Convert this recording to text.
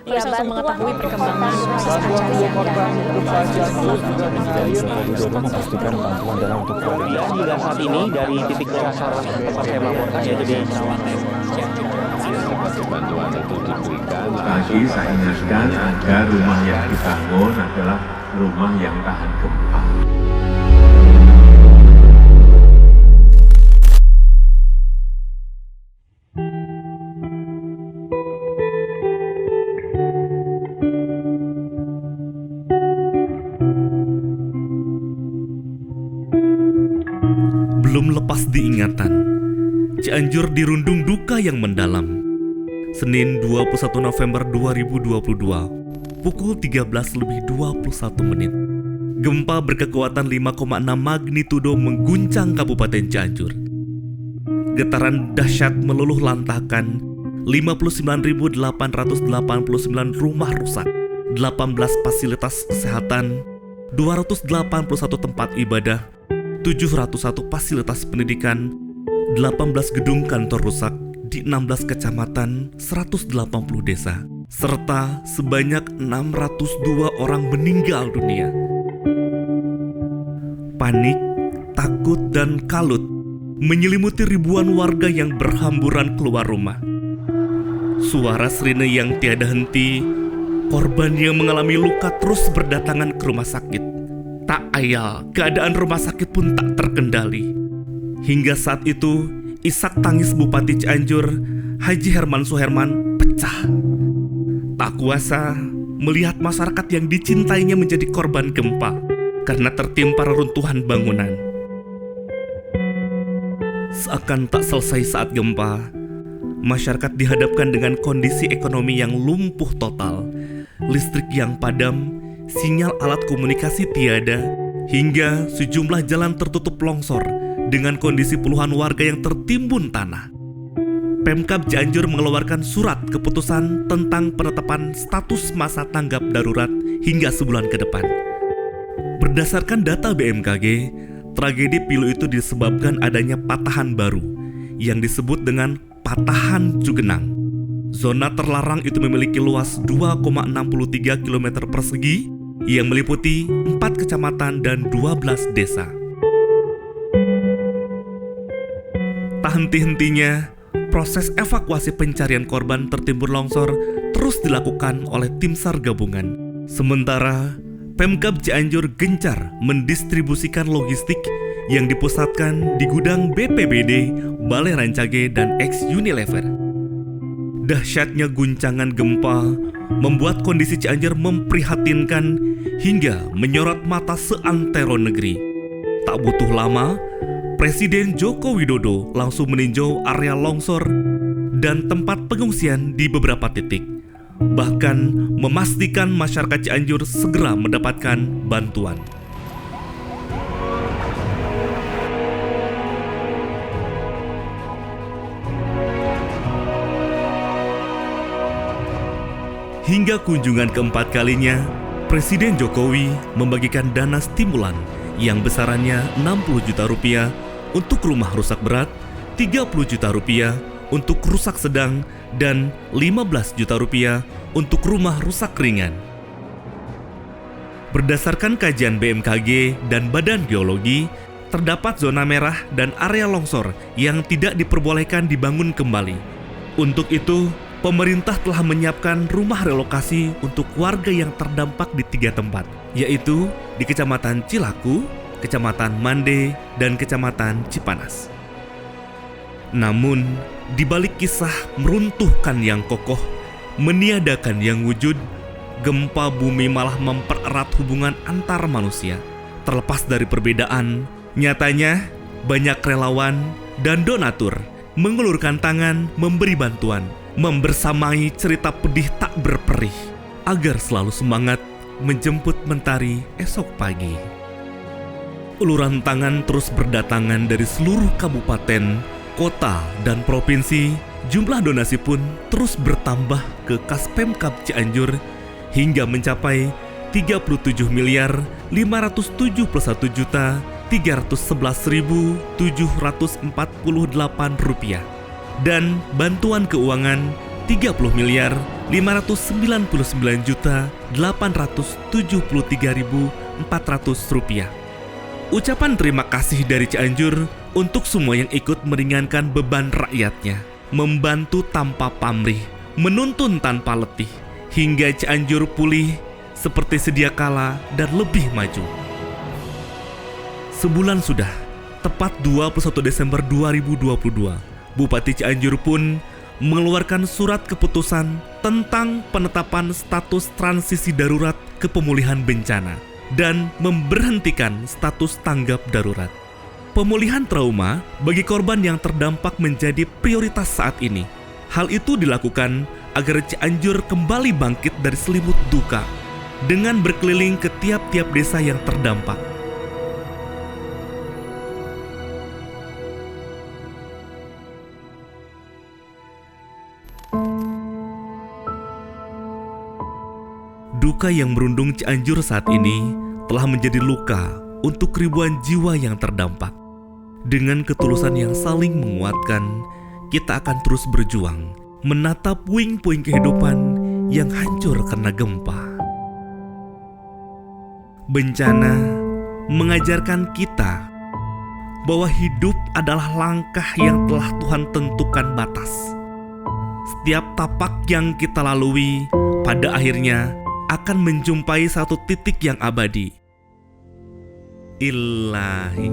Terus langsung mengetahui perkembangan proses pencarian korban gempa Cianjur juga mengalir. Widodo memastikan bantuan dana untuk keluarga. Hingga saat ini dari titik dasar tempat saya melaporkan yaitu di Cawang. Bantuan itu diberikan Lagi saya ingatkan agar rumah yang dibangun adalah rumah yang tahan gempa. Belum lepas diingatan, Cianjur dirundung duka yang mendalam. Senin 21 November 2022, pukul 13:21. Gempa berkekuatan 5,6 magnitudo mengguncang Kabupaten Cianjur. Getaran dahsyat meluluh lantakan 59.889 rumah rusak, 18 fasilitas kesehatan, 281 tempat ibadah, 701 fasilitas pendidikan, 18 gedung kantor rusak di 16 kecamatan, 180 desa, serta sebanyak 602 orang meninggal dunia. Panik, takut, dan kalut menyelimuti ribuan warga yang berhamburan keluar rumah. Suara sirine yang tiada henti, korban yang mengalami luka terus berdatangan ke rumah sakit. Tak ayal, keadaan rumah sakit pun tak terkendali. Hingga saat itu, isak tangis Bupati Cianjur, Haji Herman Suherman, pecah. Tak kuasa melihat masyarakat yang dicintainya menjadi korban gempa karena tertimpa reruntuhan bangunan. Seakan tak selesai saat gempa, masyarakat dihadapkan dengan kondisi ekonomi yang lumpuh total, listrik yang padam, sinyal alat komunikasi tiada, hingga sejumlah jalan tertutup longsor dengan kondisi puluhan warga yang tertimbun tanah. Pemkab Cianjur mengeluarkan surat keputusan tentang penetapan status masa tanggap darurat hingga sebulan ke depan. Berdasarkan data BMKG, tragedi Pilu itu disebabkan adanya patahan baru yang disebut dengan patahan Cugenang. Zona terlarang itu memiliki luas 2,63 km persegi yang meliputi 4 kecamatan dan 12 desa. Tak henti-hentinya, proses evakuasi pencarian korban tertimbun longsor terus dilakukan oleh tim SAR gabungan. Sementara, Pemkab Cianjur gencar mendistribusikan logistik yang dipusatkan di gudang BPBD, Balai Rancage, dan ex-Unilever. Dahsyatnya guncangan gempa membuat kondisi Cianjur memprihatinkan hingga menyorot mata seantero negeri. Tak butuh lama, Presiden Joko Widodo langsung meninjau area longsor dan tempat pengungsian di beberapa titik. Bahkan memastikan masyarakat Cianjur segera mendapatkan bantuan. Hingga kunjungan keempat kalinya, Presiden Jokowi membagikan dana stimulan yang besarannya 60 juta rupiah untuk rumah rusak berat, 30 juta rupiah untuk rusak sedang, dan 15 juta rupiah untuk rumah rusak ringan. Berdasarkan kajian BMKG dan Badan Geologi, terdapat zona merah dan area longsor yang tidak diperbolehkan dibangun kembali. Untuk itu, pemerintah telah menyiapkan rumah relokasi untuk warga yang terdampak di 3 tempat, yaitu di Kecamatan Cilaku, Kecamatan Mande, dan Kecamatan Cipanas. Namun, di balik kisah meruntuhkan yang kokoh, meniadakan yang wujud, gempa bumi malah mempererat hubungan antar manusia. Terlepas dari perbedaan, nyatanya banyak relawan dan donatur mengulurkan tangan memberi bantuan, membersamai cerita pedih tak berperih, agar selalu semangat menjemput mentari esok pagi. Uluran tangan terus berdatangan dari seluruh kabupaten, kota, dan provinsi. Jumlah donasi pun terus bertambah ke kas Pemkab Cianjur hingga mencapai 37.571.311.748 rupiah dan bantuan keuangan 30.971.999 Rp599.873.400. Ucapan terima kasih dari Cianjur untuk semua yang ikut meringankan beban rakyatnya, membantu tanpa pamrih, menuntun tanpa letih, hingga Cianjur pulih seperti sedia kala dan lebih maju. Sebulan sudah, tepat 21 Desember 2022, Bupati Cianjur pun mengeluarkan surat keputusan tentang penetapan status transisi darurat ke pemulihan bencana dan memberhentikan status tanggap darurat. Pemulihan trauma bagi korban yang terdampak menjadi prioritas saat ini. Hal itu dilakukan agar Cianjur kembali bangkit dari selimut duka dengan berkeliling ke tiap-tiap desa yang terdampak. Duka yang merundung Cianjur saat ini telah menjadi luka untuk ribuan jiwa yang terdampak. Dengan ketulusan yang saling menguatkan, kita akan terus berjuang menatap puing-puing kehidupan yang hancur karena gempa. Bencana mengajarkan kita bahwa hidup adalah langkah yang telah Tuhan tentukan batas. Setiap tapak yang kita lalui pada akhirnya akan menjumpai satu titik yang abadi. Ilahi,